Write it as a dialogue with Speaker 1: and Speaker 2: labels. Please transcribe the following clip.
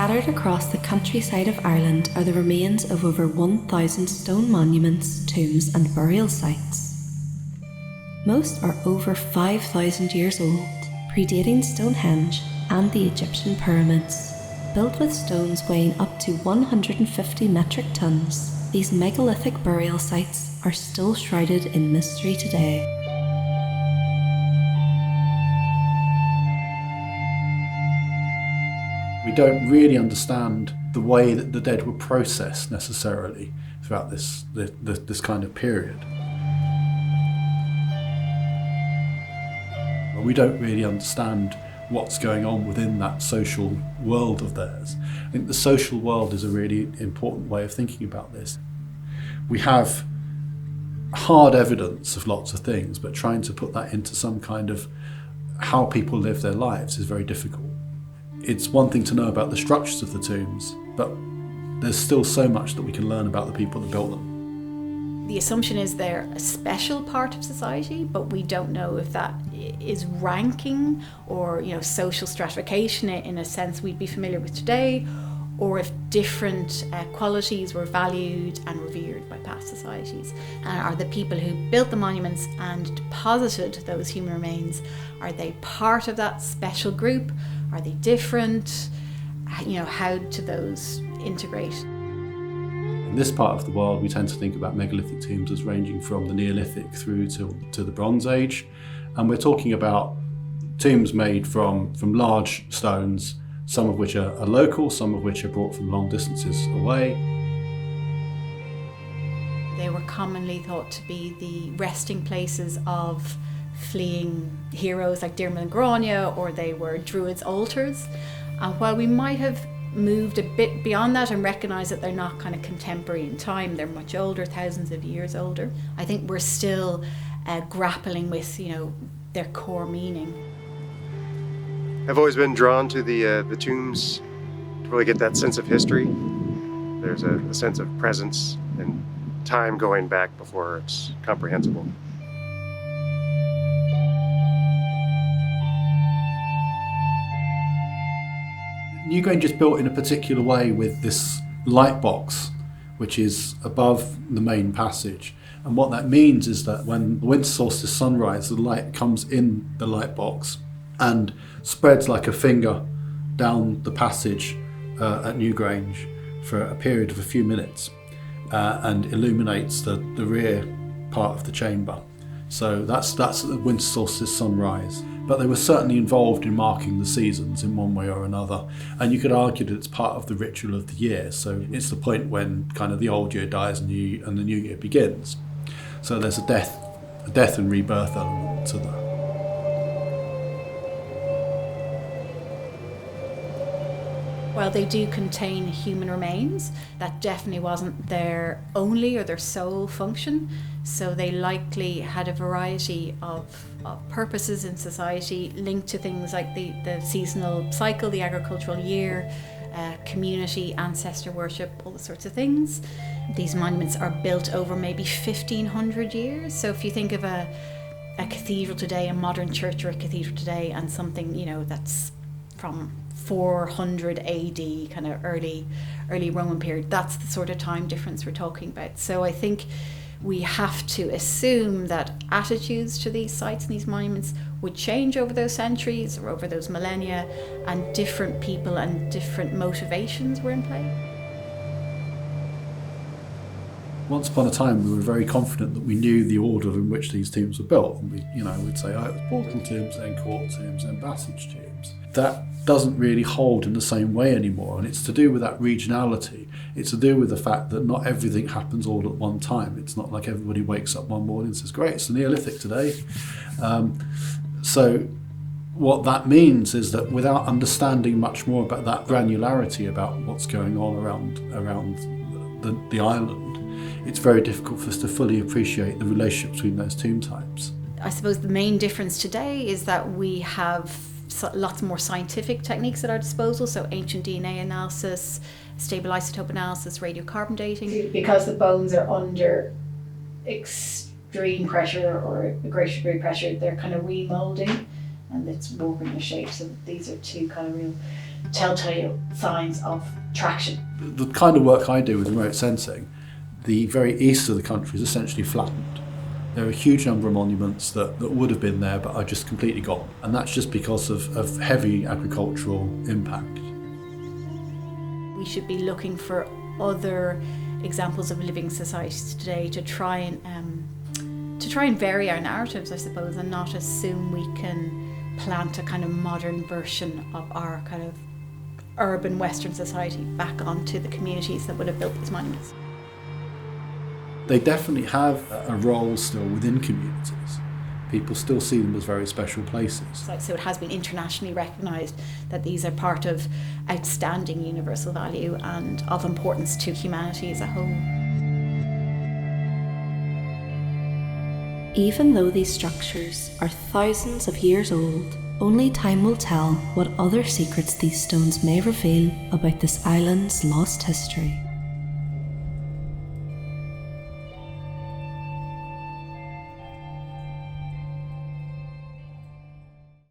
Speaker 1: Scattered across the countryside of Ireland are the remains of over 1,000 stone monuments, tombs and burial sites. Most are over 5,000 years old, predating Stonehenge and the Egyptian pyramids. Built with stones weighing up to 150 metric tons, these megalithic burial sites are still shrouded in mystery today.
Speaker 2: We don't really understand the way that the dead were processed necessarily throughout this kind of period. We don't really understand what's going on within that social world of theirs. I think the social world is a really important way of thinking about this. We have hard evidence of lots of things, but trying to put that into some kind of how people live their lives is very difficult. It's one thing to know about the structures of the tombs, but there's still so much that we can learn about the people that built them.
Speaker 3: The assumption is they're a special part of society, but we don't know if that is ranking or, social stratification in a sense we'd be familiar with today, or if different qualities were valued and revered by past societies. And are the people who built the monuments and deposited those human remains, are they part of that special group? Are they different? How do those integrate?
Speaker 2: In this part of the world, we tend to think about megalithic tombs as ranging from the Neolithic through to the Bronze Age. And we're talking about tombs made from large stones, some of which are local, some of which are brought from long distances away.
Speaker 3: They were commonly thought to be the resting places of fleeing heroes like Diarmaid and Grania, or they were druids' altars. And while we might have moved a bit beyond that and recognise that they're not kind of contemporary in time, they're much older, thousands of years older, I think we're still grappling with, their core meaning.
Speaker 4: I've always been drawn to the tombs to really get that sense of history. There's a sense of presence and time going back before it's comprehensible.
Speaker 2: Newgrange is built in a particular way with this light box, which is above the main passage. And what that means is that when the winter solstice sunrise, the light comes in the light box and spreads like a finger down the passage at Newgrange for a period of a few minutes and illuminates the rear part of the chamber. So that's the winter solstice sunrise. But they were certainly involved in marking the seasons in one way or another. And you could argue that it's part of the ritual of the year. So it's the point when kind of the old year dies and the new year begins. So there's a death and rebirth element to that.
Speaker 3: While they do contain human remains, that definitely wasn't their only or their sole function. So they likely had a variety of purposes in society linked to things like the seasonal cycle, the agricultural year, community, ancestor worship, all the sorts of things. These monuments are built over maybe 1,500 years. So if you think of a cathedral today, a modern church or a cathedral today, and something, that's from 400 AD, kind of early Roman period, that's the sort of time difference we're talking about. So I think we have to assume that attitudes to these sites and these monuments would change over those centuries or over those millennia, and different people and different motivations were in play.
Speaker 2: Once upon a time, we were very confident that we knew the order in which these tombs were built. And we'd say, it was portal tombs, then court tombs, then passage tombs. That doesn't really hold in the same way anymore, and it's to do with that regionality. It's to do with the fact that not everything happens all at one time. It's not like everybody wakes up one morning and says, great, it's the Neolithic today. So what that means is that without understanding much more about that granularity about what's going on around the island, it's very difficult for us to fully appreciate the relationship between those tomb types.
Speaker 3: I suppose the main difference today is that we have lots more scientific techniques at our disposal, so ancient DNA analysis, stable isotope analysis, radiocarbon dating. Because the bones are under extreme pressure or a great degree of pressure, they're kind of remoulding and it's warping the shape. So these are two kind of real telltale signs of traction.
Speaker 2: The kind of work I do with remote sensing, the very east of the country is essentially flattened. There are a huge number of monuments that would have been there but are just completely gone. And that's just because of heavy agricultural impact.
Speaker 3: We should be looking for other examples of living societies today to try and vary our narratives, I suppose, and not assume we can plant a kind of modern version of our kind of urban Western society back onto the communities that would have built these monuments.
Speaker 2: They definitely have a role still within communities. People still see them as very special places.
Speaker 3: So it has been internationally recognised that these are part of outstanding universal value and of importance to humanity as a whole.
Speaker 1: Even though these structures are thousands of years old, only time will tell what other secrets these stones may reveal about this island's lost history.